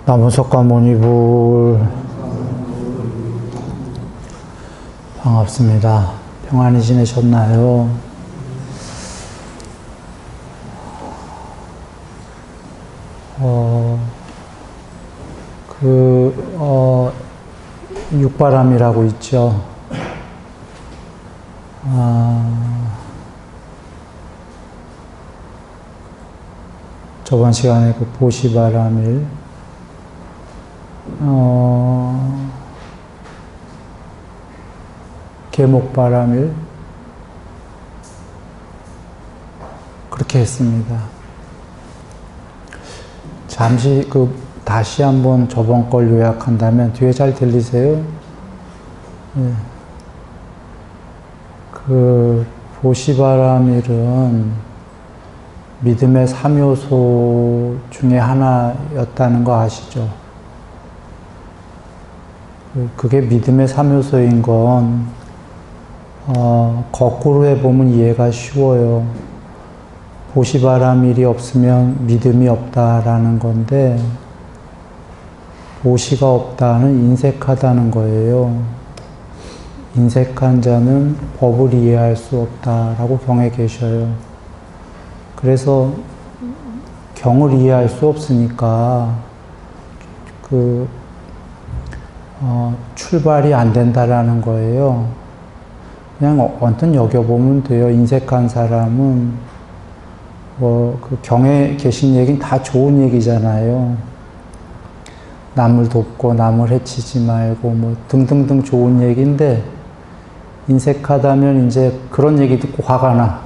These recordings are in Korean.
나무석가모니불 반갑습니다. 평안히 지내셨나요? 육바람이라고 있죠. 저번 시간에 그 보시바람일, 계목바람일, 그렇게 했습니다. 잠시 다시 한번 저번 걸 요약한다면, 뒤에 잘 들리세요? 네. 보시바람일은 믿음의 3요소 중에 하나였다는 거 아시죠? 그게 믿음의 3요소인 건, 거꾸로 해보면 이해가 쉬워요. 보시바람일이 없으면 믿음이 없다라는 건데, 보시가 없다는 인색하다는 거예요. 인색한 자는 법을 이해할 수 없다라고 경에 계셔요. 그래서 경을 이해할 수 없으니까 출발이 안 된다라는 거예요. 그냥 언뜻 여겨보면 돼요. 인색한 사람은 그 경에 계신 얘기는 다 좋은 얘기잖아요. 남을 돕고 남을 해치지 말고 뭐 등등등 좋은 얘기인데, 인색하다면 이제 그런 얘기 듣고 화가 나.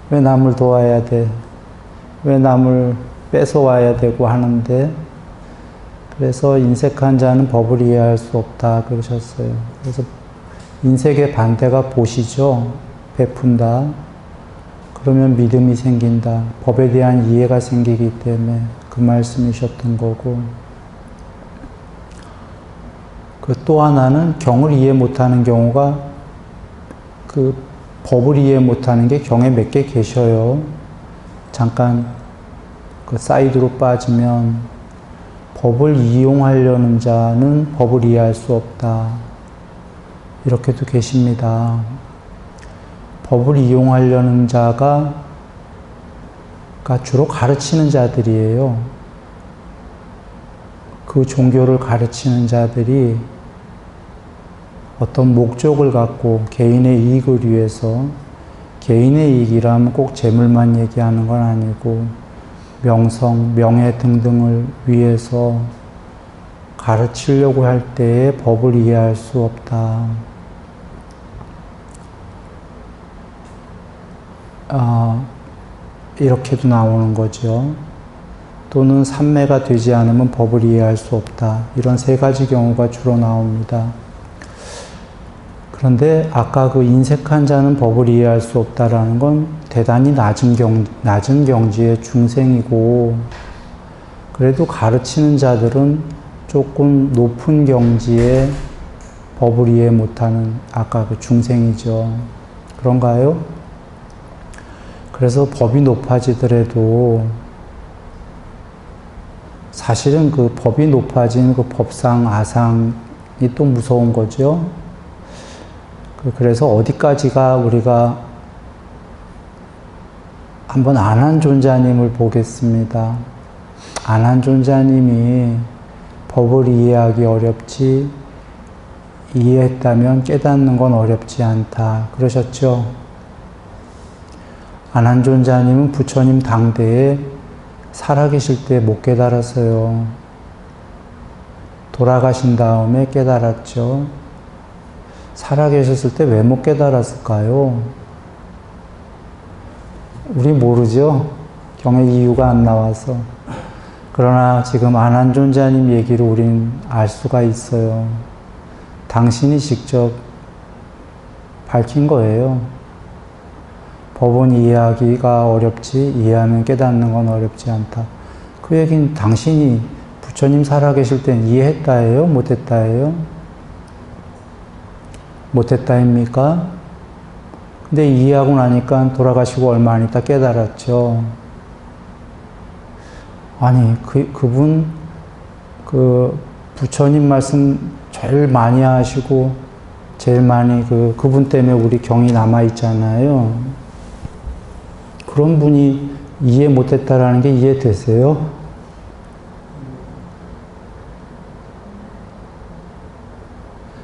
왜 남을 도와야 돼? 왜 남을 뺏어와야 되고 하는데, 그래서 인색한 자는 법을 이해할 수 없다 그러셨어요. 그래서 인색의 반대가 보시죠. 베푼다. 그러면 믿음이 생긴다. 법에 대한 이해가 생기기 때문에 그 말씀이셨던 거고, 또 하나는 경을 이해 못하는 경우가, 법을 이해 못하는 게 경에 몇 개 계셔요. 잠깐 사이드로 빠지면, 법을 이용하려는 자는 법을 이해할 수 없다. 이렇게도 계십니다. 법을 이용하려는 자가 주로 가르치는 자들이에요. 그 종교를 가르치는 자들이 어떤 목적을 갖고 개인의 이익을 위해서, 개인의 이익이라면 꼭 재물만 얘기하는 건 아니고 명성, 명예 등등을 위해서 가르치려고 할 때에 법을 이해할 수 없다. 이렇게도 나오는 거죠. 또는 삼매가 되지 않으면 법을 이해할 수 없다. 이런 세 가지 경우가 주로 나옵니다. 그런데 아까 인색한 자는 법을 이해할 수 없다라는 건 대단히 낮은 경지의 중생이고, 그래도 가르치는 자들은 조금 높은 경지의 법을 이해 못하는 아까 중생이죠. 그런가요? 그래서 법이 높아지더라도 사실은 법이 높아진 법상, 아상이 또 무서운 거죠. 그래서 어디까지가 우리가 한번 안한존자님을 보겠습니다. 안한존자님이 법을 이해하기 어렵지, 이해했다면 깨닫는 건 어렵지 않다 그러셨죠. 안한존자님은 부처님 당대에 살아계실 때 못 깨달았어요. 돌아가신 다음에 깨달았죠. 살아계셨을 때 왜 못 깨달았을까요? 우리 모르죠? 경의 이유가 안 나와서. 그러나 지금 안한존자님 얘기를 우린 알 수가 있어요. 당신이 직접 밝힌 거예요. 법은 이해하기가 어렵지, 이해하면 깨닫는 건 어렵지 않다. 그 얘기는 당신이 부처님 살아계실 땐 이해했다예요? 못했다예요? 못했다입니까? 근데 이해하고 나니까 돌아가시고 얼마 안 있다 깨달았죠. 아니, 그분, 부처님 말씀 제일 많이 하시고, 제일 많이 그분 때문에 우리 경이 남아있잖아요. 그런 분이 이해 못했다라는 게 이해되세요?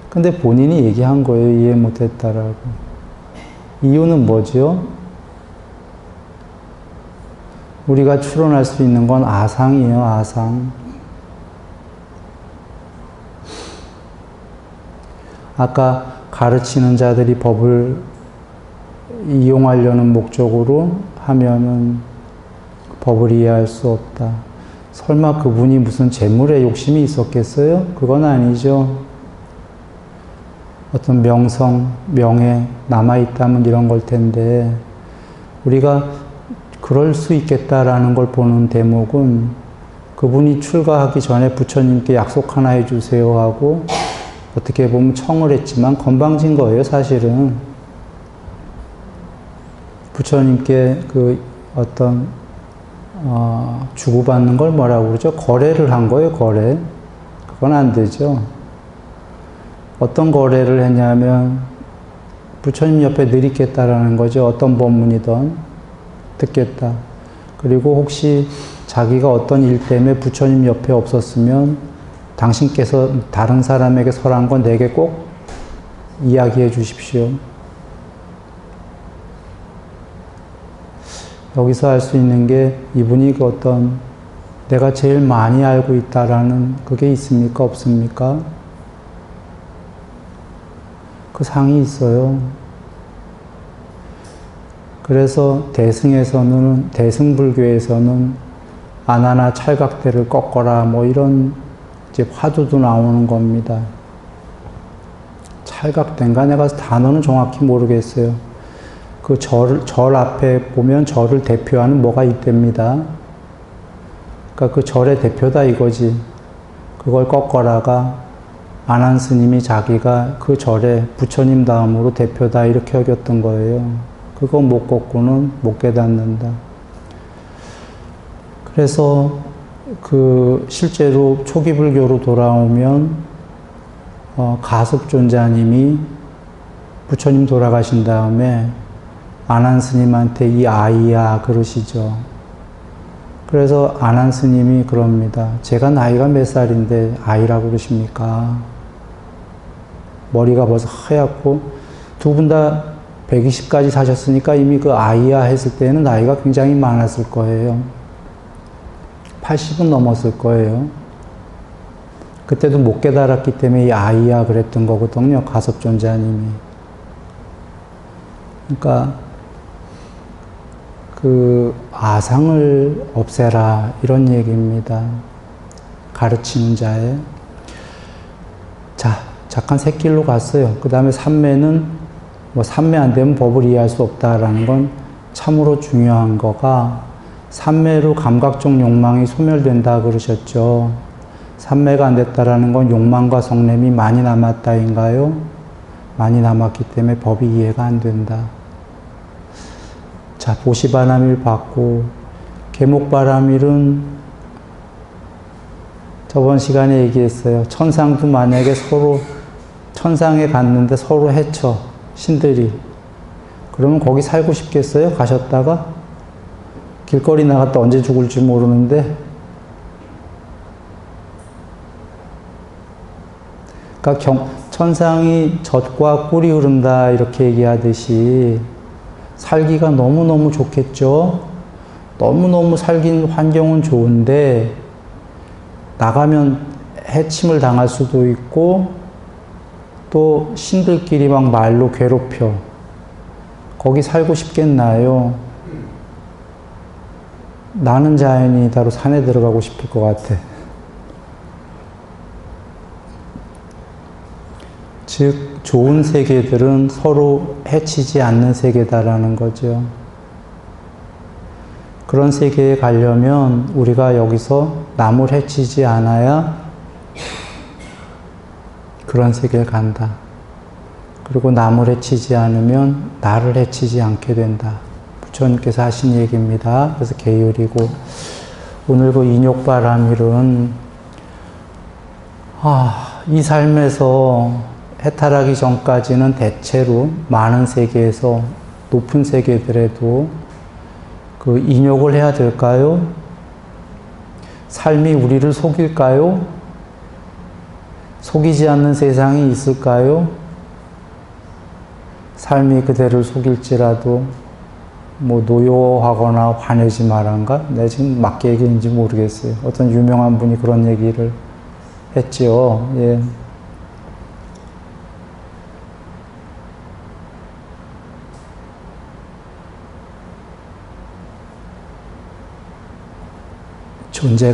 근데 본인이 얘기한 거예요. 이해 못했다라고. 이유는 뭐죠? 우리가 추론할 수 있는 건 아상이에요. 아상. 아까 가르치는 자들이 법을 이용하려는 목적으로 하면은 법을 이해할 수 없다. 설마 그분이 무슨 재물에 욕심이 있었겠어요? 그건 아니죠. 어떤 명성, 명예 남아있다면 이런 걸 텐데, 우리가 그럴 수 있겠다라는 걸 보는 대목은 그분이 출가하기 전에 부처님께 약속 하나 해주세요 하고 어떻게 보면 청을 했지만 건방진 거예요, 사실은. 부처님께 주고받는 걸 뭐라고 그러죠? 거래를 한 거예요, 거래. 그건 안 되죠. 어떤 거래를 했냐면, 부처님 옆에 늘 있겠다라는 거죠. 어떤 법문이든 듣겠다. 그리고 혹시 자기가 어떤 일 때문에 부처님 옆에 없었으면 당신께서 다른 사람에게 설한 건 내게 꼭 이야기해 주십시오. 여기서 알 수 있는 게 이분이 내가 제일 많이 알고 있다라는 그게 있습니까? 없습니까? 그 상이 있어요. 그래서 대승불교에서는 아나나 찰각대를 꺾어라 뭐 이런 이제 화두도 나오는 겁니다. 찰각대인가? 내가 단어는 정확히 모르겠어요. 그 절 앞에 보면 절을 대표하는 뭐가 있답니다. 그러니까 그 절의 대표다 이거지. 그걸 꺾어라가 아난 스님이 자기가 그 절에 부처님 다음으로 대표다 이렇게 여겼던 거예요. 그거 못 꺾고는 못 깨닫는다. 그래서 실제로 초기 불교로 돌아오면 가섭존자님이 부처님 돌아가신 다음에 아난 스님한테 이 아이야 그러시죠. 그래서 아난 스님이 그럽니다. 제가 나이가 몇 살인데 아이라고 그러십니까? 머리가 벌써 하얗고 두 분 다 120까지 사셨으니까 이미 그 아이야 했을 때는 나이가 굉장히 많았을 거예요. 80은 넘었을 거예요. 그때도 못 깨달았기 때문에 이 아이야 그랬던 거거든요. 가섭존자님이. 그러니까 아상을 없애라 이런 얘기입니다. 가르치는 자에. 자, 잠깐 새길로 갔어요. 그 다음에 삼매는 삼매 안 되면 법을 이해할 수 없다라는 건 참으로 중요한 거가 삼매로 감각적 욕망이 소멸된다 그러셨죠. 삼매가 안 됐다라는 건 욕망과 성냄이 많이 남았다인가요? 많이 남았기 때문에 법이 이해가 안 된다. 자, 보시바람일 받고 계목바람일은 저번 시간에 얘기했어요. 천상도 만약에 천상에 갔는데 서로 해쳐, 신들이. 그러면 거기 살고 싶겠어요? 가셨다가? 길거리 나갔다 언제 죽을지 모르는데. 그러니까 천상이 젖과 꿀이 흐른다 이렇게 얘기하듯이 살기가 너무너무 좋겠죠? 너무너무 살긴 환경은 좋은데 나가면 해침을 당할 수도 있고 또 신들끼리 막 말로 괴롭혀. 거기 살고 싶겠나요? 나는 자연이다로 산에 들어가고 싶을 것 같아. 즉 좋은 세계들은 서로 해치지 않는 세계다라는 거죠. 그런 세계에 가려면 우리가 여기서 남을 해치지 않아야 그런 세계에 간다. 그리고 남을 해치지 않으면 나를 해치지 않게 된다. 부처님께서 하신 얘기입니다. 그래서 계율이고 오늘 그 인욕바람일은 이 삶에서 해탈하기 전까지는 대체로 많은 세계에서 높은 세계들에도 그 인욕을 해야 될까요? 삶이 우리를 속일까요? 속이지 않는 세상이 있을까요? 삶이 그대를 속일지라도 뭐 노여워하거나 화내지 말란가? 내가 지금 맞게 얘기했는지 모르겠어요. 어떤 유명한 분이 그런 얘기를 했지요. 예. 존재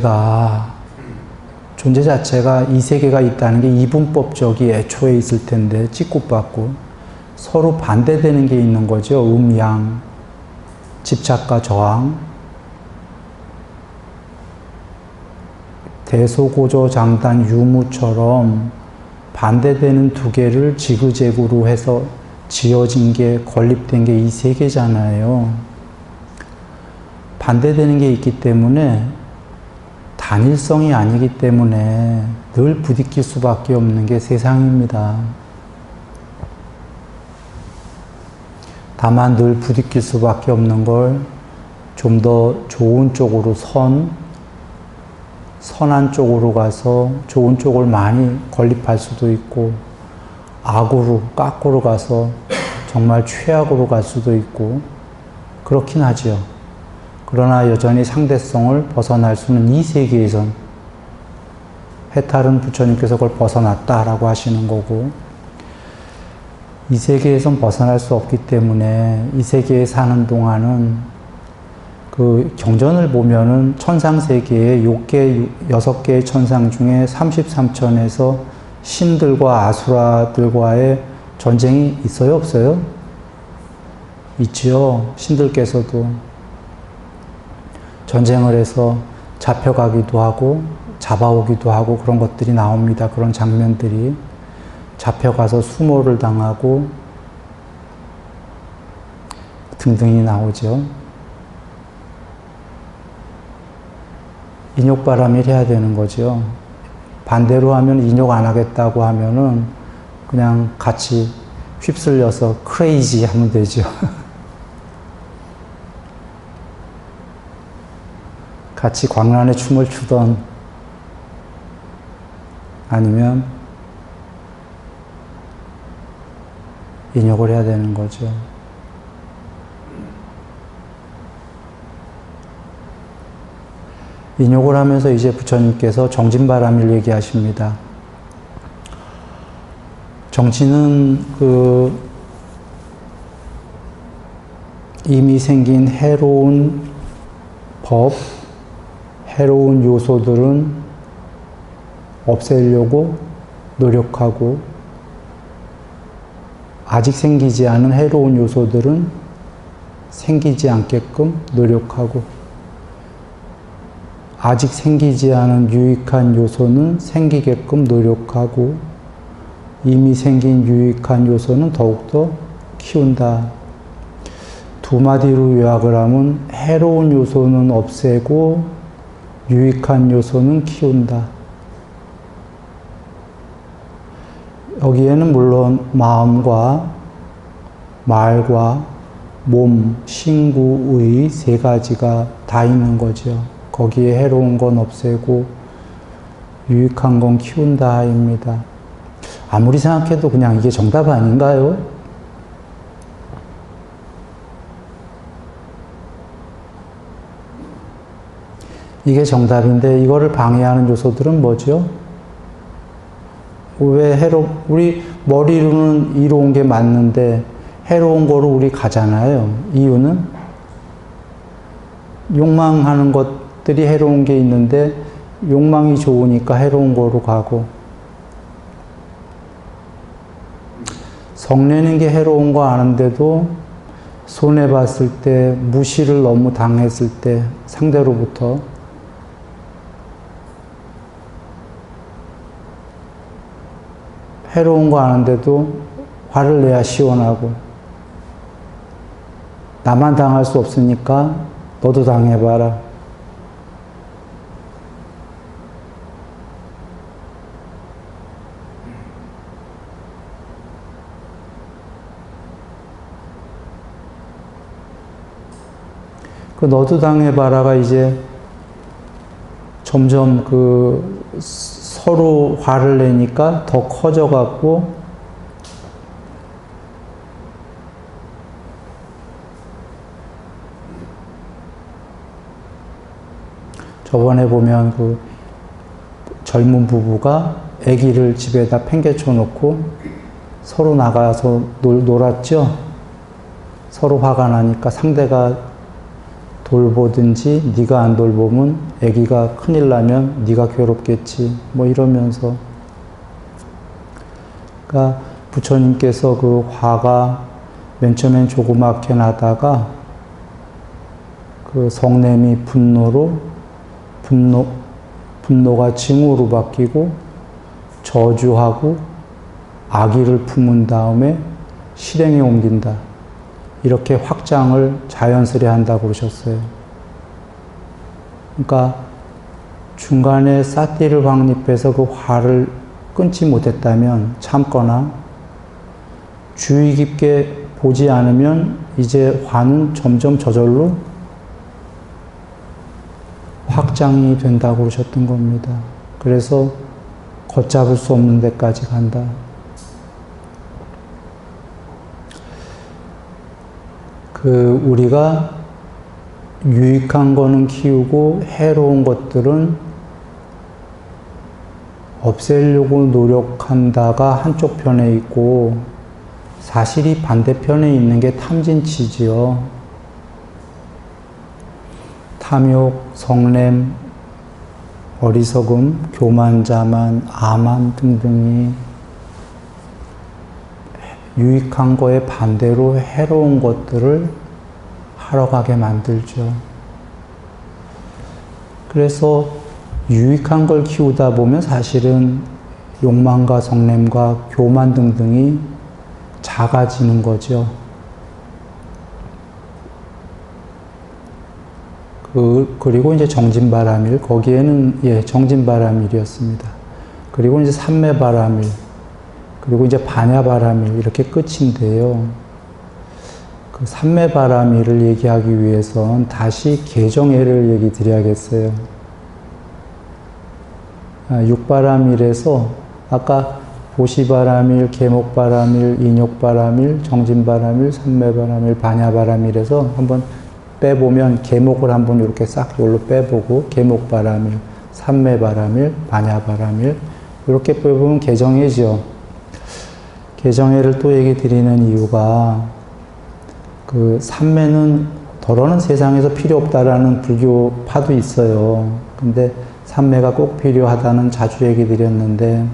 자체가 이 세계가 있다는 게 이분법적이 애초에 있을 텐데 찌굿받고 서로 반대되는 게 있는 거죠. 음양, 집착과 저항, 대소고조장단 유무처럼 반대되는 두 개를 지그재그로 해서 지어진 게 건립된 게 이 세계잖아요. 반대되는 게 있기 때문에 단일성이 아니기 때문에 늘 부딪힐 수밖에 없는 게 세상입니다. 다만 늘 부딪힐 수밖에 없는 걸 좀 더 좋은 쪽으로 선한 쪽으로 가서 좋은 쪽을 많이 건립할 수도 있고 악으로, 깎으로 가서 정말 최악으로 갈 수도 있고 그렇긴 하죠. 그러나 여전히 상대성을 벗어날 수는 이 세계에선 해탈은 부처님께서 그걸 벗어났다라고 하시는 거고 이 세계에선 벗어날 수 없기 때문에 이 세계에 사는 동안은 그 경전을 보면은 천상세계에 6개의 천상 중에 33천에서 신들과 아수라들과의 전쟁이 있어요? 없어요? 있지요. 신들께서도 전쟁을 해서 잡혀가기도 하고 잡아오기도 하고 그런 것들이 나옵니다. 그런 장면들이 잡혀가서 수모를 당하고 등등이 나오죠. 인욕바람일 해야 되는 거죠. 반대로 하면 인욕 안 하겠다고 하면은 그냥 같이 휩쓸려서 크레이지 하면 되죠. 같이 광란의 춤을 추던 아니면 인욕을 해야 되는 거죠. 인욕을 하면서 이제 부처님께서 정진바람일 얘기하십니다. 정진은 이미 생긴 해로운 법, 해로운 요소들은 없애려고 노력하고 아직 생기지 않은 해로운 요소들은 생기지 않게끔 노력하고 아직 생기지 않은 유익한 요소는 생기게끔 노력하고 이미 생긴 유익한 요소는 더욱더 키운다. 두 마디로 요약을 하면 해로운 요소는 없애고 유익한 요소는 키운다. 여기에는 물론 마음과 말과 몸, 신구의 세 가지가 다 있는 거죠. 거기에 해로운 건 없애고 유익한 건 키운다입니다. 아무리 생각해도 그냥 이게 정답 아닌가요? 이게 정답인데 이거를 방해하는 요소들은 뭐죠? 왜 우리 머리로는 이로운 게 맞는데 해로운 거로 우리 가잖아요. 이유는 욕망하는 것들이 해로운 게 있는데 욕망이 좋으니까 해로운 거로 가고 성내는 게 해로운 거 아는데도 손해봤을 때 무시를 너무 당했을 때 상대로부터 해로운 거 아는데도 화를 내야 시원하고 나만 당할 수 없으니까 너도 당해봐라. 그 너도 당해봐라가 이제 점점 그 서로 화를 내니까 더 커져갖고 저번에 보면 그 젊은 부부가 아기를 집에다 팽개쳐 놓고 서로 나가서 놀았죠. 서로 화가 나니까 상대가 돌보든지 네가 안 돌보면 아기가 큰일 나면 네가 괴롭겠지. 뭐 이러면서 그러니까 부처님께서 그 화가 맨 처음엔 조그맣게 나다가 그 성냄이 분노가 증오로 바뀌고 저주하고 악의를 품은 다음에 실행에 옮긴다. 이렇게 확장을 자연스레 한다고 그러셨어요. 그러니까 중간에 사띠를 확립해서 그 화를 끊지 못했다면 참거나 주의 깊게 보지 않으면 이제 화는 점점 저절로 확장이 된다고 그러셨던 겁니다. 그래서 걷잡을 수 없는 데까지 간다. 우리가 유익한 거는 키우고 해로운 것들은 없애려고 노력한다가 한쪽 편에 있고 사실이 반대편에 있는 게 탐진치지요. 탐욕, 성냄, 어리석음, 교만자만, 암만 등등이 유익한 거에 반대로 해로운 것들을 하러 가게 만들죠. 그래서 유익한 걸 키우다 보면 사실은 욕망과 성냄과 교만 등등이 작아지는 거죠. 그리고 이제 정진바람일, 거기에는, 정진바람일이었습니다. 그리고 이제 삼매바람일, 그리고 이제 반야바람일, 이렇게 끝인데요. 그 삼매바람일을 얘기하기 위해선 다시 개정해를 얘기 드려야겠어요. 육바람일에서 아까 보시바람일, 계목바람일, 인욕바람일, 정진바람일, 삼매바람일, 반야바람일에서 한번 빼보면 계목을 한번 이렇게 싹 이걸로 빼보고 계목바람일, 삼매바람일, 반야바람일 이렇게 빼보면 개정해죠. 개정해를 또 얘기 드리는 이유가 그 삼매는 더러는 세상에서 필요 없다라는 불교파도 있어요. 근데 삼매가 꼭 필요하다는 자주 얘기 드렸는데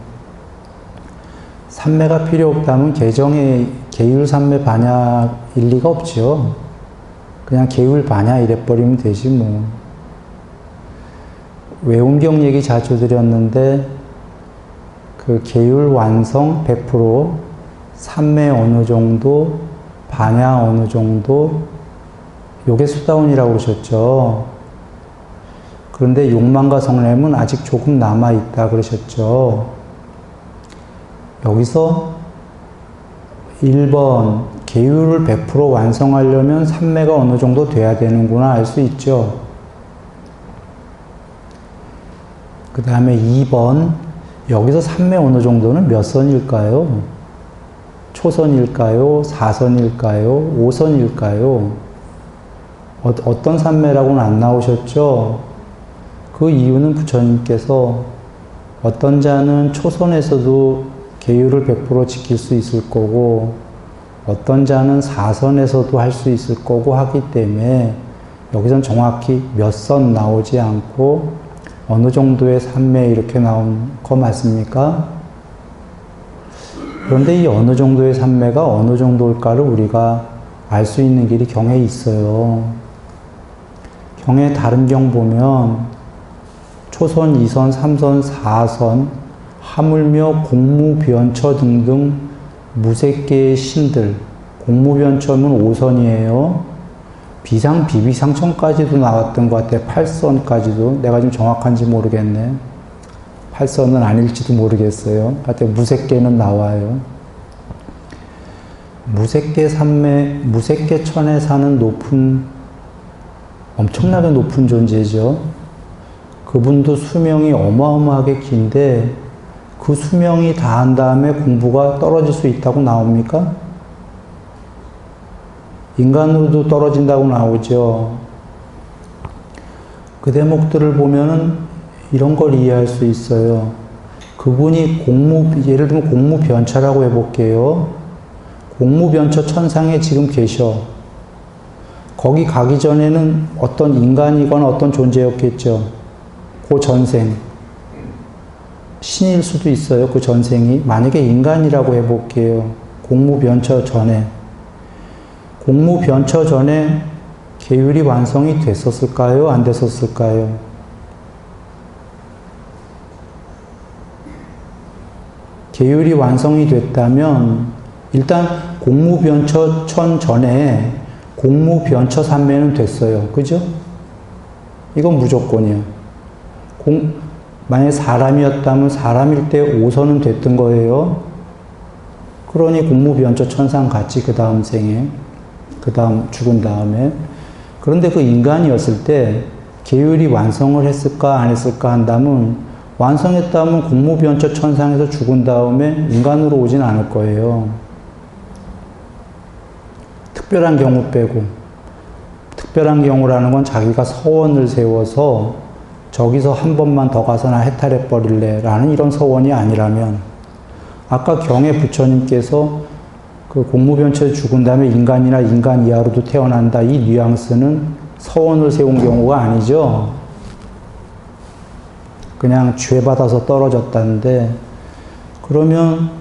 삼매가 필요 없다면 개정해 계율 삼매 반야 일리가 없죠. 그냥 계율 반야 이래버리면 되지 뭐. 외운경 얘기 자주 드렸는데 그 계율 완성 100%, 삼매 어느 정도, 반야 어느 정도, 요게 수다원이라고 그러셨죠. 그런데 욕망과 성냄은 아직 조금 남아있다 그러셨죠. 여기서 1번 계율을 100% 완성하려면 삼매가 어느 정도 돼야 되는구나 알 수 있죠. 그 다음에 2번 여기서 삼매 어느 정도는 몇 선일까요? 초선일까요? 4선일까요? 5선일까요? 어떤 삼매라고는 안 나오셨죠? 그 이유는 부처님께서 어떤 자는 초선에서도 계율을 100% 지킬 수 있을 거고 어떤 자는 4선에서도 할 수 있을 거고 하기 때문에 여기선 정확히 몇 선 나오지 않고 어느 정도의 삼매 이렇게 나온 거 맞습니까? 그런데 이 어느 정도의 삼매가 어느 정도일까를 우리가 알 수 있는 길이 경에 있어요. 경에 다른 경 보면 초선, 2선, 3선, 4선, 하물며 공무변처 등등 무색계의 신들, 공무변처는 5선이에요. 비상, 비비상천까지도 나왔던 것 같아요. 8선까지도. 내가 좀 정확한지 모르겠네. 8선은 아닐지도 모르겠어요. 하여튼 무색계는 나와요. 무색계 삼매, 무색계 천에 사는 높은 엄청나게 높은 존재죠. 그분도 수명이 어마어마하게 긴데 그 수명이 다한 다음에 공부가 떨어질 수 있다고 나옵니까? 인간으로도 떨어진다고 나오죠. 그 대목들을 보면은 이런 걸 이해할 수 있어요. 그분이 예를 들면 공무변처라고 해볼게요. 공무변처 천상에 지금 계셔. 거기 가기 전에는 어떤 인간이거나 어떤 존재였겠죠. 그 전생. 신일 수도 있어요. 그 전생이. 만약에 인간이라고 해볼게요. 공무변처 전에. 공무변처 전에 계율이 완성이 됐었을까요? 안 됐었을까요? 계율이 완성이 됐다면 일단 공무변처천 전에 공무변처3매는 됐어요. 그죠? 이건 무조건이에요. 만약에 사람이었다면 사람일 때 5선은 됐던 거예요. 그러니 공무변처 천상 같이 그 다음 생에, 그 다음 죽은 다음에. 그런데 그 인간이었을 때 계율이 완성을 했을까 안 했을까 한다면 완성했다면 공무변처 천상에서 죽은 다음에 인간으로 오진 않을 거예요. 특별한 경우 빼고. 특별한 경우라는 건 자기가 서원을 세워서 저기서 한 번만 더 가서 나 해탈해버릴래 라는 이런 서원이 아니라면 아까 경에 부처님께서 그 공무변처에 죽은 다음에 인간이나 인간 이하로도 태어난다 이 뉘앙스는 서원을 세운 경우가 아니죠. 그냥 죄 받아서 떨어졌다는데 그러면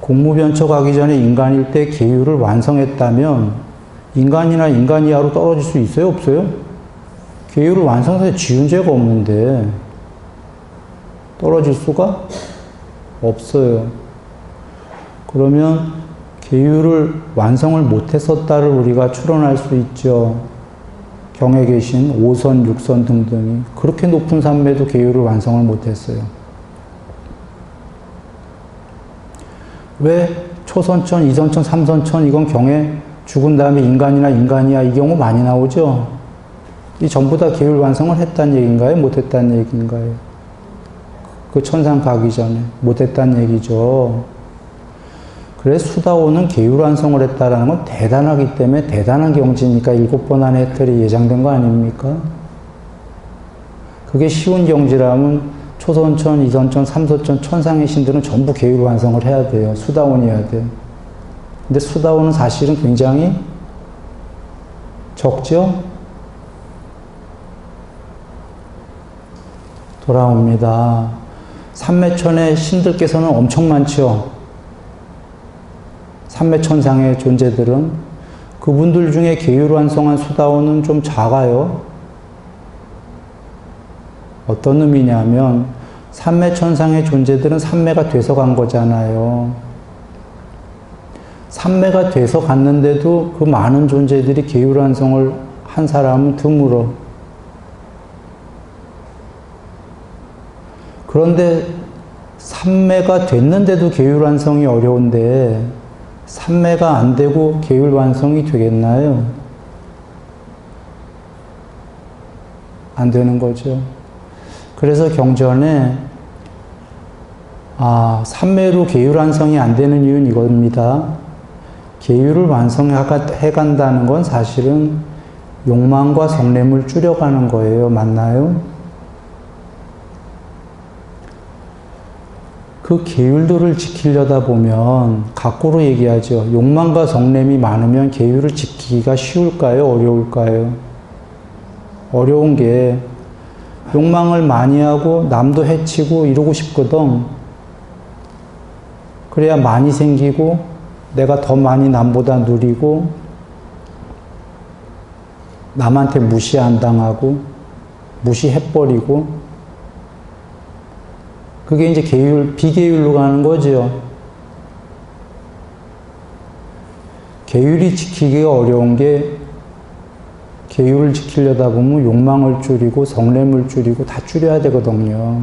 공무변처 가기 전에 인간일 때 계율을 완성했다면 인간이나 인간 이하로 떨어질 수 있어요? 없어요? 계율을 완성해서 지은 죄가 없는데 떨어질 수가 없어요. 그러면 계율을 완성을 못했었다를 우리가 추론할 수 있죠. 경에 계신 5선, 6선 등등이 그렇게 높은 산매도 계율을 완성을 못했어요. 왜 초선천, 이선천, 삼선천 이건 경에 죽은 다음에 인간이나 인간이야 이 경우 많이 나오죠. 이 전부 다 계율 완성을 했다는 얘기인가요? 못했다는 얘기인가요? 그 천상 가기 전에 못했다는 얘기죠. 그래서 수다오는 계율 완성을 했다라는 건 대단하기 때문에 대단한 경지니까 7번 안에 해탈이 예정된 거 아닙니까? 그게 쉬운 경지라면 초선천, 이선천, 삼선천, 천상의 신들은 전부 계율 완성을 해야 돼요. 수다원이어야 돼요. 근데 수다원은 사실은 굉장히 적죠? 돌아옵니다. 삼매천의 신들께서는 엄청 많죠. 삼매천상의 존재들은 그분들 중에 계율 완성한 수다원은 좀 작아요. 어떤 의미냐면 삼매천상의 존재들은 삼매가 돼서 간 거잖아요. 삼매가 돼서 갔는데도 그 많은 존재들이 계율 완성을 한 사람은 드물어. 그런데 삼매가 됐는데도 계율 완성이 어려운데 삼매가 안 되고 계율 완성이 되겠나요? 안 되는 거죠. 그래서 경전에 삼매로 계율 완성이 안 되는 이유는 이겁니다. 계율을 완성해 간다는 건 사실은 욕망과 성냄을 줄여가는 거예요. 맞나요? 그 계율도를 지키려다 보면 거꾸로 얘기하죠. 욕망과 성냄이 많으면 계율을 지키기가 쉬울까요? 어려울까요? 어려운 게 욕망을 많이 하고 남도 해치고 이러고 싶거든. 그래야 많이 생기고 내가 더 많이 남보다 누리고 남한테 무시 안 당하고 무시해버리고 그게 이제 비계율로 가는 거죠. 계율이 지키기가 어려운 게 계율을 지키려다 보면 욕망을 줄이고 성냄을 줄이고 다 줄여야 되거든요.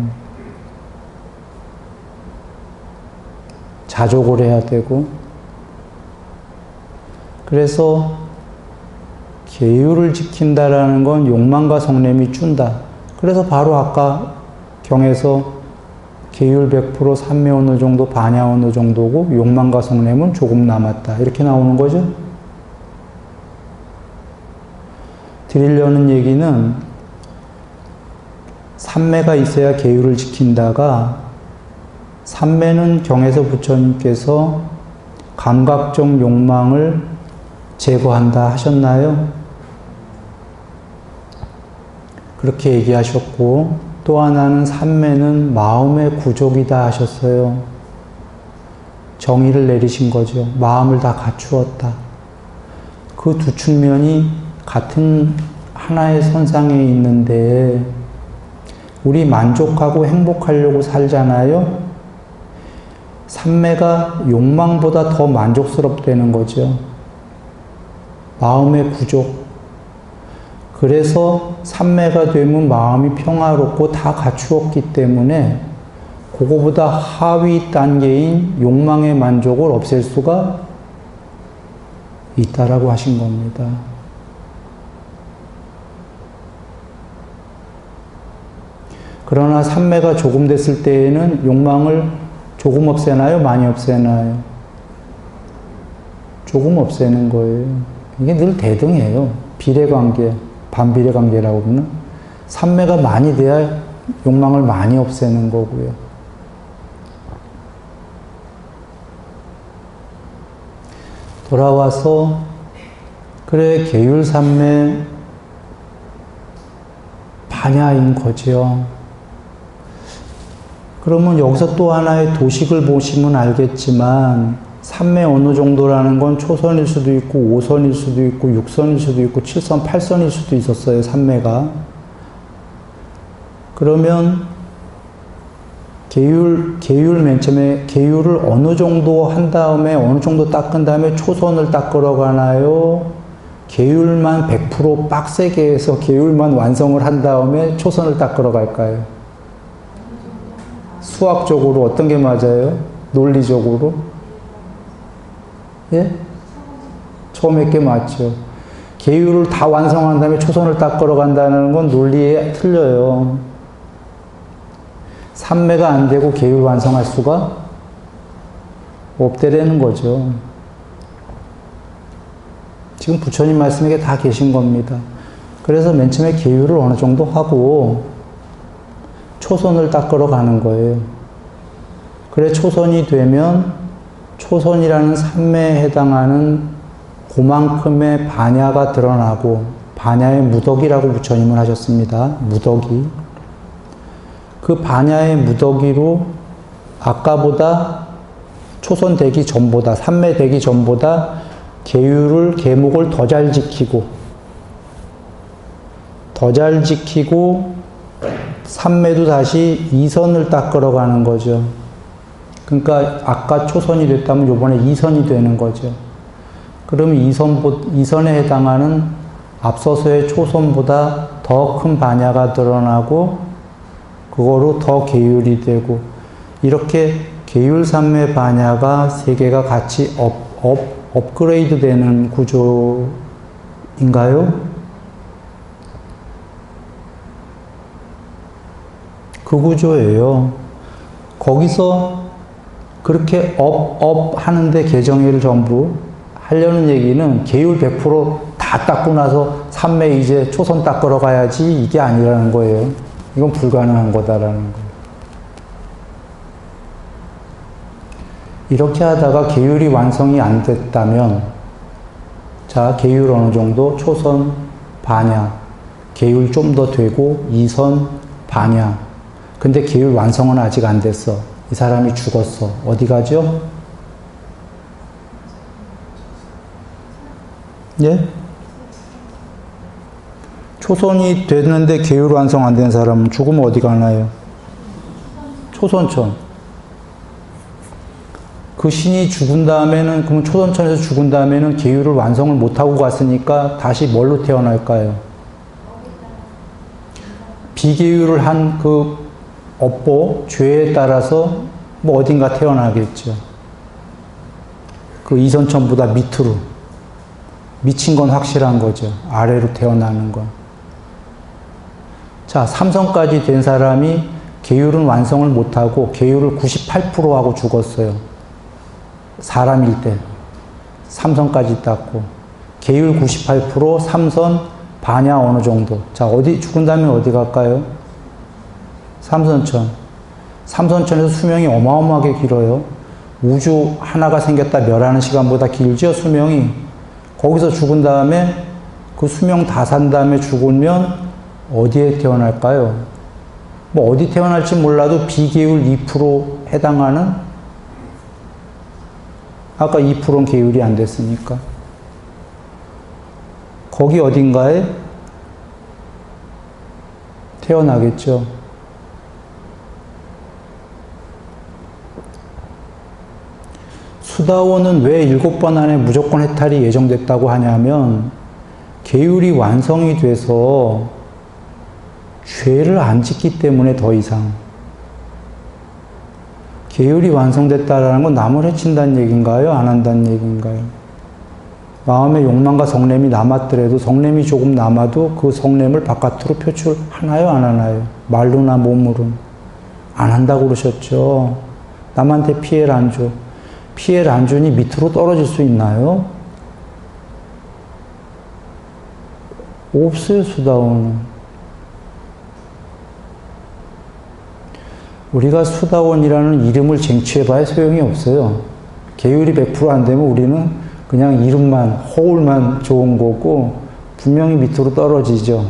자족을 해야 되고. 그래서 계율을 지킨다라는 건 욕망과 성냄이 준다. 그래서 바로 아까 경에서 계율 100%, 삼매 어느 정도, 반야 어느 정도고 욕망과 성냄은 조금 남았다. 이렇게 나오는 거죠. 드리려는 얘기는 삼매가 있어야 계율을 지킨다가 삼매는 경에서 부처님께서 감각적 욕망을 제거한다 하셨나요? 그렇게 얘기하셨고 또 하나는 삼매는 마음의 구족이다 하셨어요. 정의를 내리신 거죠. 마음을 다 갖추었다. 그 두 측면이 같은 하나의 선상에 있는데 우리 만족하고 행복하려고 살잖아요. 삼매가 욕망보다 더 만족스럽다는 거죠. 마음의 구족. 그래서 삼매가 되면 마음이 평화롭고 다 갖추었기 때문에 그거보다 하위 단계인 욕망의 만족을 없앨 수가 있다라고 하신 겁니다. 그러나 삼매가 조금 됐을 때에는 욕망을 조금 없애나요? 많이 없애나요? 조금 없애는 거예요. 이게 늘 대등해요. 비례관계, 반비례관계라고 그러나? 삼매가 많이 돼야 욕망을 많이 없애는 거고요. 돌아와서 그래 계율삼매 반야인 거죠. 그러면 여기서 또 하나의 도식을 보시면 알겠지만 삼매 어느 정도라는 건 초선일 수도 있고 5선일 수도 있고 6선일 수도 있고 7선, 8선일 수도 있었어요. 삼매가. 그러면 계율 맨 처음에 계율을 어느 정도 한 다음에 어느 정도 닦은 다음에 초선을 닦으러 가나요? 계율만 100% 빡세게 해서 계율만 완성을 한 다음에 초선을 닦으러 갈까요? 수학적으로 어떤 게 맞아요? 논리적으로? 예? 처음에 게 맞죠. 계율을 다 완성한 다음에 초선을 닦으러 간다는 건 논리에 틀려요. 삼매가 안 되고 계율 완성할 수가 없대라는 거죠. 지금 부처님 말씀에 다 계신 겁니다. 그래서 맨 처음에 계율을 어느 정도 하고 초선을 닦으러 가는 거예요. 그래 초선이 되면 초선이라는 삼매에 해당하는 그만큼의 반야가 드러나고 반야의 무덕이라고 부처님은 하셨습니다. 무덕이. 그 반야의 무덕이로 아까보다 초선 되기 전보다 삼매 되기 전보다 계목을 더 잘 지키고 삼매도 다시 이선을 닦으러 가는 거죠. 그러니까 아까 초선이 됐다면 이번에 이선이 되는 거죠. 그러면 이선에 해당하는 앞서서의 초선보다 더 큰 반야가 드러나고 그거로 더 계율이 되고 이렇게 계율 삼매 반야가 세 개가 같이 업그레이드 되는 구조인가요? 그 구조예요. 거기서 그렇게 하는데 개정일을 전부 하려는 얘기는 계율 100% 다 닦고 나서 삼매 이제 초선 닦으러 가야지 이게 아니라는 거예요. 이건 불가능한 거다라는 거예요. 이렇게 하다가 계율이 완성이 안 됐다면 자 계율 어느 정도 초선 반야 계율 좀 더 되고 이선 반야 근데 계율 완성은 아직 안 됐어. 이 사람이 죽었어. 어디 가죠? 예? 초선이 됐는데 계율 완성 안 된 사람은 죽으면 어디 가나요? 초선천. 그 신이 죽은 다음에는, 그럼 초선천에서 죽은 다음에는 계율을 완성을 못하고 갔으니까 다시 뭘로 태어날까요? 비계율을 한 그 업보, 죄에 따라서 뭐 어딘가 태어나겠죠. 그 이선천보다 밑으로. 미친 건 확실한 거죠. 아래로 태어나는 건. 자, 삼성까지 된 사람이 계율은 완성을 못하고 계율을 98% 하고 죽었어요. 사람일 때. 삼성까지 땄고. 계율 98%, 삼선, 반야 어느 정도. 자, 어디, 죽은 다음에 어디 갈까요? 삼선천. 삼선천에서 수명이 어마어마하게 길어요. 우주 하나가 생겼다 멸하는 시간보다 길죠, 수명이. 거기서 죽은 다음에 그 수명 다 산 다음에 죽으면 어디에 태어날까요? 뭐 어디 태어날지 몰라도 비계율 2% 해당하는, 아까 2%는 계율이 안 됐으니까. 거기 어딘가에 태어나겠죠. 수다원은 왜 7번 안에 무조건 해탈이 예정됐다고 하냐면, 계율이 완성이 돼서 죄를 안 짓기 때문에. 더 이상 계율이 완성됐다라는 건 남을 해친다는 얘기인가요? 안 한다는 얘기인가요? 마음의 욕망과 성냄이 남았더라도, 성냄이 조금 남아도 그 성냄을 바깥으로 표출하나요? 안 하나요? 말로나 몸으로? 안 한다고 그러셨죠. 남한테 피해를 안 줘. 피해를 안 주니 밑으로 떨어질 수 있나요? 없어요, 수다원은. 우리가 수다원이라는 이름을 쟁취해봐야 소용이 없어요. 계율이 100% 안 되면 우리는 그냥 이름만, 허울만 좋은 거고, 분명히 밑으로 떨어지죠.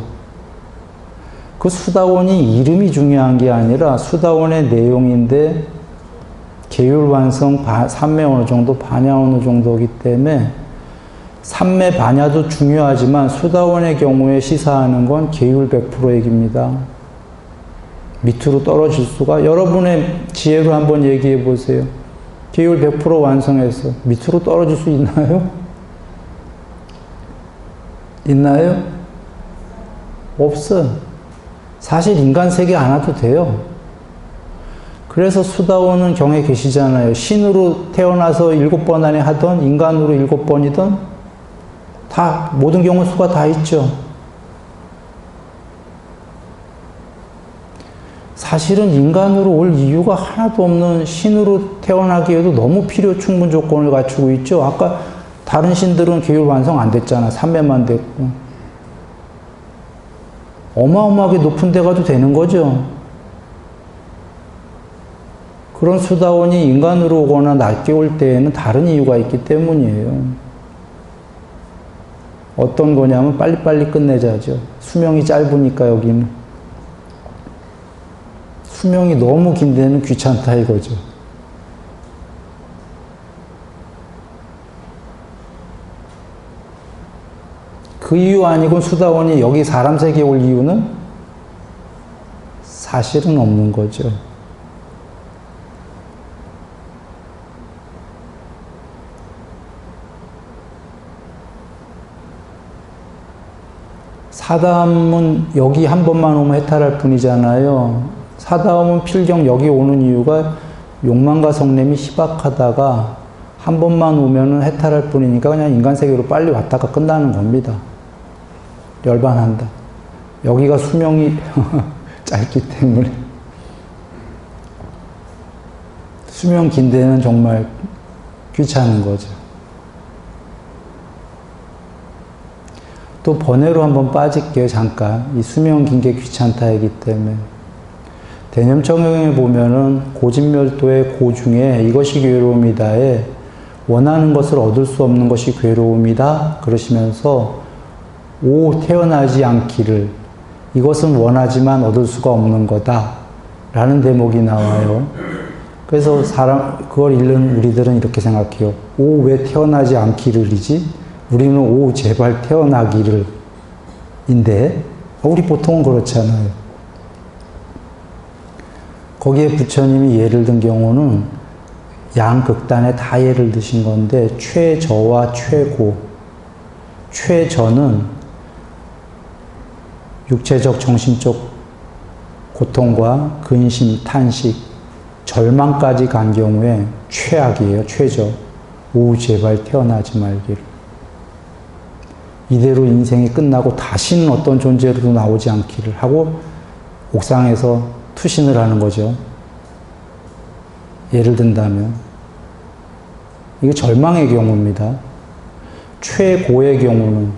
그 수다원이 이름이 중요한 게 아니라 수다원의 내용인데, 계율 완성, 삼매 어느 정도, 반야 어느 정도이기 때문에, 삼매 반야도 중요하지만 수다원의 경우에 시사하는 건 계율 100% 얘기입니다. 밑으로 떨어질 수가, 여러분의 지혜로 한번 얘기해 보세요. 계율 100% 완성해서 밑으로 떨어질 수 있나요? 있나요? 없어. 사실 인간 세계 안 와도 돼요. 그래서 수다원은 경에 계시잖아요. 신으로 태어나서 7번 안에 하던, 인간으로 7번이던, 다, 모든 경우 수가 다 있죠. 사실은 인간으로 올 이유가 하나도 없는, 신으로 태어나기에도 너무 필요 충분 조건을 갖추고 있죠. 아까 다른 신들은 계율 완성 안 됐잖아. 삼매만 됐고. 어마어마하게 높은 데 가도 되는 거죠. 그런 수다원이 인간으로 오거나 낮게 올 때에는 다른 이유가 있기 때문이에요. 어떤 거냐면 빨리빨리 끝내자죠. 수명이 짧으니까 여기는. 수명이 너무 긴 데는 귀찮다 이거죠. 그 이유 아니고 수다원이 여기 사람 세계에 올 이유는 사실은 없는 거죠. 사다음은 여기 한 번만 오면 해탈할 뿐이잖아요. 사다음은 필경 여기 오는 이유가 욕망과 성냄이 희박하다가 한 번만 오면은 해탈할 뿐이니까 그냥 인간 세계로 빨리 왔다가 끝나는 겁니다. 열반한다. 여기가 수명이 짧기 때문에. 수명 긴 데는 정말 귀찮은 거죠. 또 번외로 한번 빠질게요, 잠깐. 이 수명 긴 게 귀찮다 얘기 때문에. 대념청경에 보면은 고진멸도의 고 중에 이것이 괴로움이다에 원하는 것을 얻을 수 없는 것이 괴로움이다 그러시면서 오 태어나지 않기를 이것은 원하지만 얻을 수가 없는 거다 라는 대목이 나와요. 그래서 그걸 읽는 우리들은 이렇게 생각해요. 오 왜 태어나지 않기를이지? 우리는 오 제발 태어나기를 인데 우리 보통은 그렇잖아요. 거기에 부처님이 예를 든 경우는 양극단에 다 예를 드신 건데 최저와 최고. 최저는 육체적 정신적 고통과 근심, 탄식, 절망까지 간 경우에 최악이에요. 최저. 오 제발 태어나지 말기를. 이대로 인생이 끝나고 다시는 어떤 존재로도 나오지 않기를 하고 옥상에서 투신을 하는 거죠. 예를 든다면 이게 절망의 경우입니다. 최고의 경우는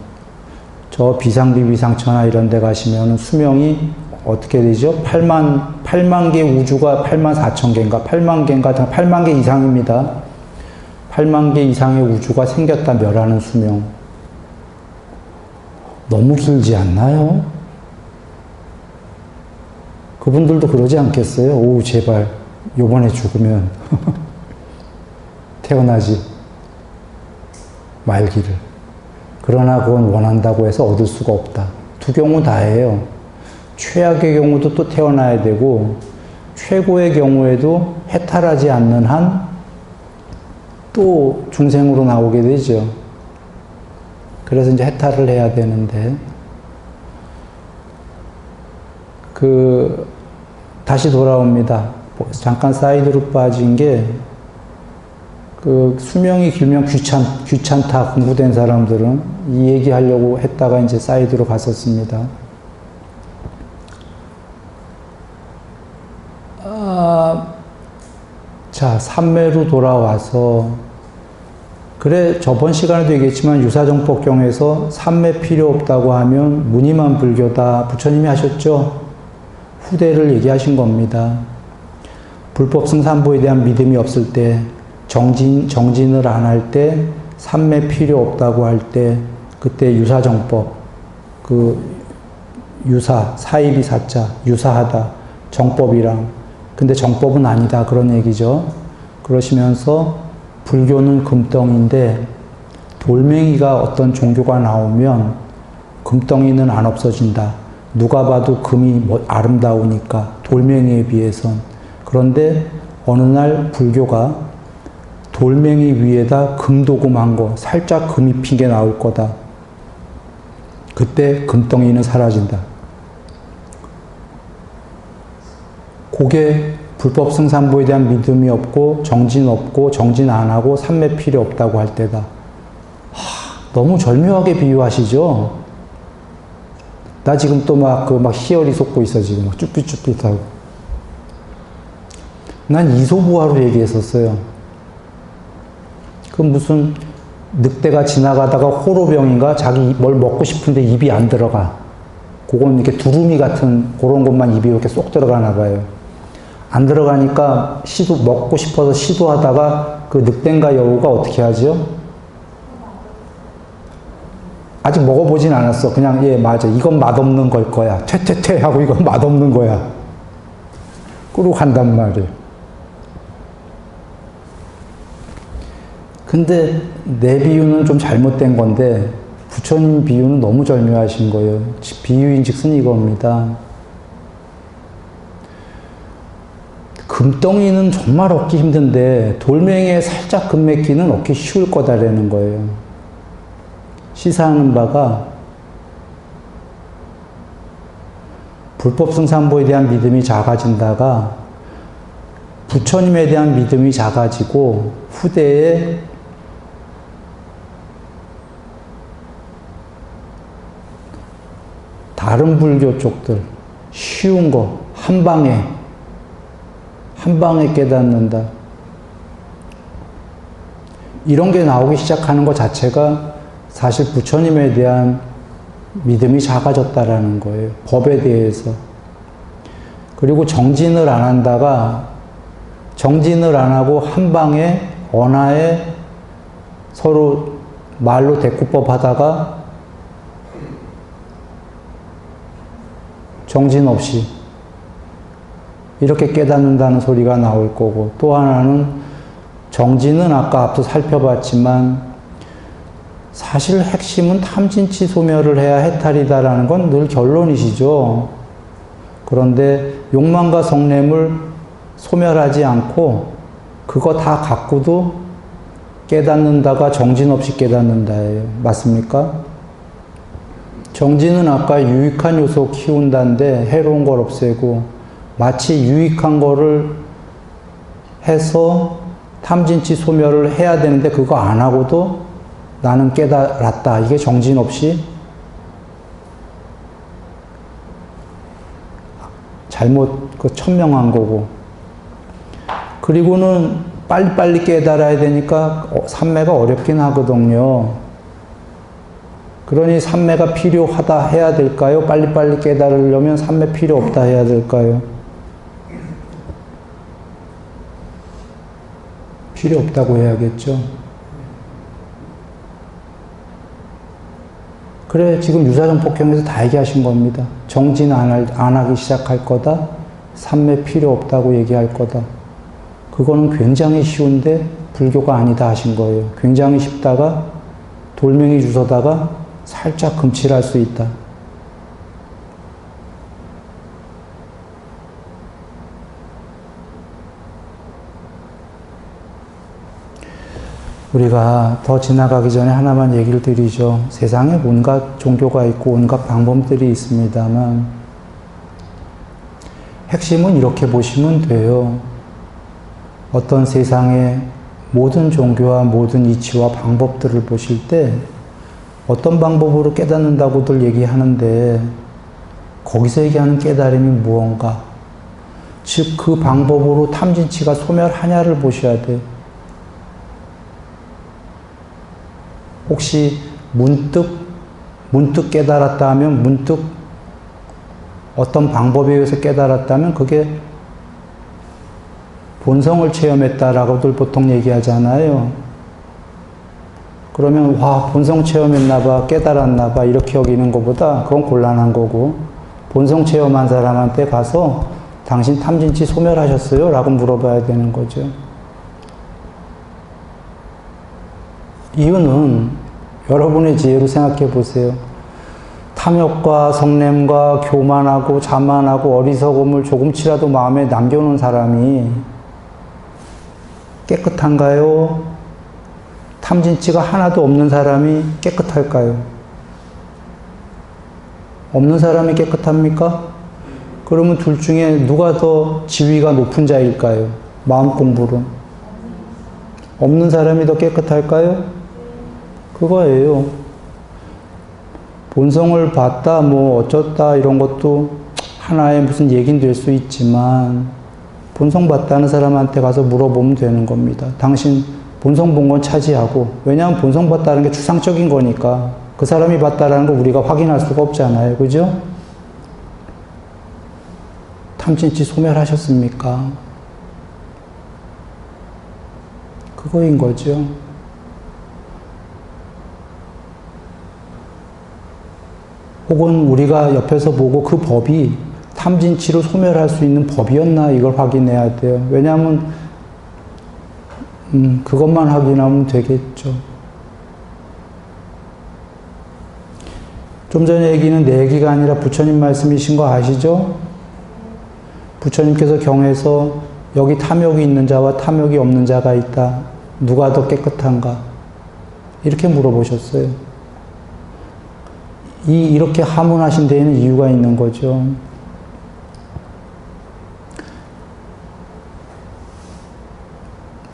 저 비상비비상천하 이런 데 가시면 수명이 어떻게 되죠? 8만 개 우주가 8만 4천 개인가 8만 개인가 8만 개 이상입니다. 8만 개 이상의 우주가 생겼다 멸하는 수명. 너무 길지 않나요? 그분들도 그러지 않겠어요? 오, 제발 요번에 죽으면 태어나지 말기를. 그러나 그건 원한다고 해서 얻을 수가 없다. 두 경우 다예요. 최악의 경우도 또 태어나야 되고 최고의 경우에도 해탈하지 않는 한 또 중생으로 나오게 되죠. 그래서 이제 해탈을 해야 되는데 다시 돌아옵니다. 잠깐 사이드로 빠진 게 수명이 길면 귀찮다 공부된 사람들은 이 얘기 하려고 했다가 이제 사이드로 갔었습니다. 자, 삼매로 돌아와서 그래 저번 시간에도 얘기했지만 유사정법경에서 삼매 필요 없다고 하면 무늬만 불교다 부처님이 하셨죠. 후대를 얘기하신 겁니다. 불법승산보에 대한 믿음이 없을 때 정진을 안 할 때 삼매 필요 없다고 할 때 그때 유사정법 유사 사이비 사자 유사하다 정법이랑 근데 정법은 아니다 그런 얘기죠. 그러시면서 불교는 금덩이인데 돌멩이가 어떤 종교가 나오면 금덩이는 안 없어진다. 누가 봐도 금이 아름다우니까 돌멩이에 비해선. 그런데 어느 날 불교가 돌멩이 위에다 금도금한 거 살짝 금이 핀 게 나올 거다. 그때 금덩이는 사라진다. 그게 불법 승산보에 대한 믿음이 없고 정진 없고 정진 안 하고 삼매 필요 없다고 할 때다. 너무 절묘하게 비유하시죠? 나 지금 또 막 희열이 솟고 있어 지금 막 쭈삣쭈삣하고. 난 이소부화로 얘기했었어요. 무슨 늑대가 지나가다가 호로병인가 자기 뭘 먹고 싶은데 입이 안 들어가. 그건 이렇게 두루미 같은 그런 것만 입이 이렇게 쏙 들어가나 봐요. 안 들어가니까 먹고 싶어서 시도하다가 그 늑대인가 여우가 어떻게 하죠? 아직 먹어보진 않았어. 그냥 예 맞아. 이건 맛없는 걸 거야. 퇴퇴퇴 하고 이건 맛없는 거야. 그러고 간단 말이에요. 근데 내 비유는 좀 잘못된 건데 부처님 비유는 너무 절묘하신 거예요. 비유인즉슨 이겁니다. 금덩이는 정말 얻기 힘든데 돌멩이에 살짝 금 맺기는 얻기 쉬울 거다라는 거예요. 시사하는 바가 불법승산보에 대한 믿음이 작아진다가 부처님에 대한 믿음이 작아지고 후대에 다른 불교 쪽들 쉬운 거 한 방에 깨닫는다. 이런 게 나오기 시작하는 것 자체가 사실 부처님에 대한 믿음이 작아졌다라는 거예요. 법에 대해서. 그리고 정진을 안 한다가 정진을 안 하고 한 방에 언하에 서로 말로 대꾸법 하다가 정진 없이 이렇게 깨닫는다는 소리가 나올 거고, 또 하나는 정진은 아까 앞서 살펴봤지만 사실 핵심은 탐진치 소멸을 해야 해탈이다라는 건 늘 결론이시죠. 그런데 욕망과 성냄을 소멸하지 않고 그거 다 갖고도 깨닫는다가 정진 없이 깨닫는다예요. 맞습니까? 정진은 아까 유익한 요소 키운다인데 해로운 걸 없애고, 마치 유익한 거를 해서 탐진치 소멸을 해야 되는데 그거 안 하고도 나는 깨달았다. 이게 정진없이 잘못 천명한 거고. 그리고는 빨리빨리 깨달아야 되니까 삼매가 어렵긴 하거든요. 그러니 삼매가 필요하다 해야 될까요? 빨리빨리 깨달으려면 삼매 필요 없다 해야 될까요? 필요 없다고 해야겠죠. 그래, 지금 유사정 폭행에서 다 얘기하신 겁니다. 정진 안 하기 시작할 거다. 삼매 필요 없다고 얘기할 거다. 그거는 굉장히 쉬운데 불교가 아니다 하신 거예요. 굉장히 쉽다가 돌멩이 주워다가 살짝 금칠할 수 있다. 우리가 더 지나가기 전에 하나만 얘기를 드리죠. 세상에 온갖 종교가 있고 온갖 방법들이 있습니다만 핵심은 이렇게 보시면 돼요. 어떤 세상의 모든 종교와 모든 이치와 방법들을 보실 때 어떤 방법으로 깨닫는다고들 얘기하는데 거기서 얘기하는 깨달음이 무언가, 즉 그 방법으로 탐진치가 소멸하냐를 보셔야 돼요. 혹시 문득 깨달았다 하면, 문득 어떤 방법에 의해서 깨달았다면 그게 본성을 체험했다라고들 보통 얘기하잖아요. 그러면 와, 본성 체험했나봐, 깨달았나봐 이렇게 여기는 것보다 그건 곤란한 거고, 본성 체험한 사람한테 가서 당신 탐진치 소멸하셨어요? 라고 물어봐야 되는 거죠. 이유는 여러분의 지혜로 생각해 보세요. 탐욕과 성냄과 교만하고 자만하고 어리석음을 조금치라도 마음에 남겨놓은 사람이 깨끗한가요? 탐진치가 하나도 없는 사람이 깨끗할까요? 없는 사람이 깨끗합니까? 그러면 둘 중에 누가 더 지위가 높은 자일까요? 마음 공부로. 없는 사람이 더 깨끗할까요? 그거예요. 본성을 봤다, 뭐 어쩌다 이런 것도 하나의 무슨 얘기는 될 수 있지만 본성 봤다는 사람한테 가서 물어보면 되는 겁니다. 당신 본성 본 건 차지하고, 왜냐하면 본성 봤다는 게 추상적인 거니까 그 사람이 봤다라는 거 우리가 확인할 수가 없잖아요. 그죠? 탐진치 소멸하셨습니까? 그거인 거죠. 혹은 우리가 옆에서 보고 그 법이 탐진치로 소멸할 수 있는 법이었나 이걸 확인해야 돼요. 왜냐하면 그것만 확인하면 되겠죠. 좀 전에 얘기는 내 얘기가 아니라 부처님 말씀이신 거 아시죠? 부처님께서 경에서 여기 탐욕이 있는 자와 탐욕이 없는 자가 있다. 누가 더 깨끗한가? 이렇게 물어보셨어요. 이렇게 하문하신 데에는 이유가 있는 거죠.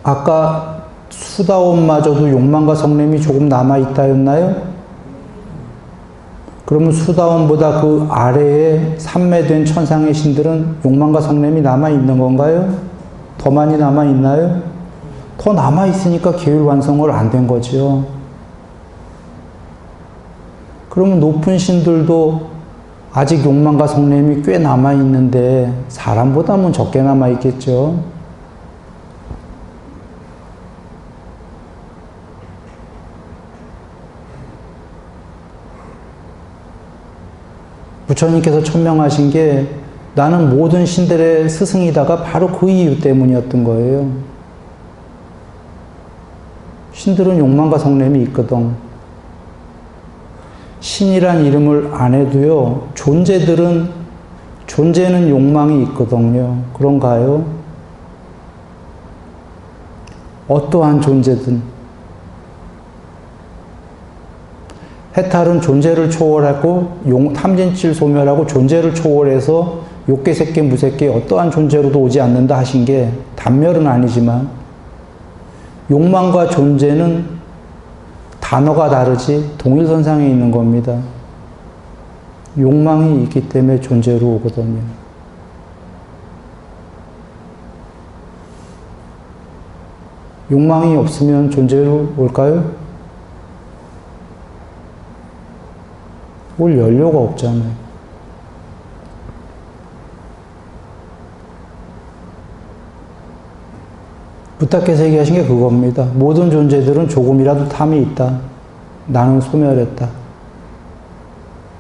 아까 수다원마저도 욕망과 성냄이 조금 남아있다였나요? 그러면 수다원보다 그 아래에 삼매된 천상의 신들은 욕망과 성냄이 남아있는 건가요? 더 많이 남아있나요? 더 남아있으니까 계율 완성을 안 된 거죠. 그러면 높은 신들도 아직 욕망과 성냄이 꽤 남아있는데 사람보다는 적게 남아있겠죠. 부처님께서 천명하신 게 나는 모든 신들의 스승이다가 바로 그 이유 때문이었던 거예요. 신들은 욕망과 성냄이 있거든. 신이란 이름을 안 해도요, 존재는 욕망이 있거든요. 그런가요? 어떠한 존재든. 해탈은 존재를 초월하고 탐진치를 소멸하고 존재를 초월해서 욕계, 색계, 무색계 어떠한 존재로도 오지 않는다 하신 게 단멸은 아니지만 욕망과 존재는 단어가 다르지 동일선상에 있는 겁니다. 욕망이 있기 때문에 존재로 오거든요. 욕망이 없으면 존재로 올까요? 올 연료가 없잖아요. 부탁해서 얘기하신 게 그겁니다. 모든 존재들은 조금이라도 탐이 있다. 나는 소멸했다.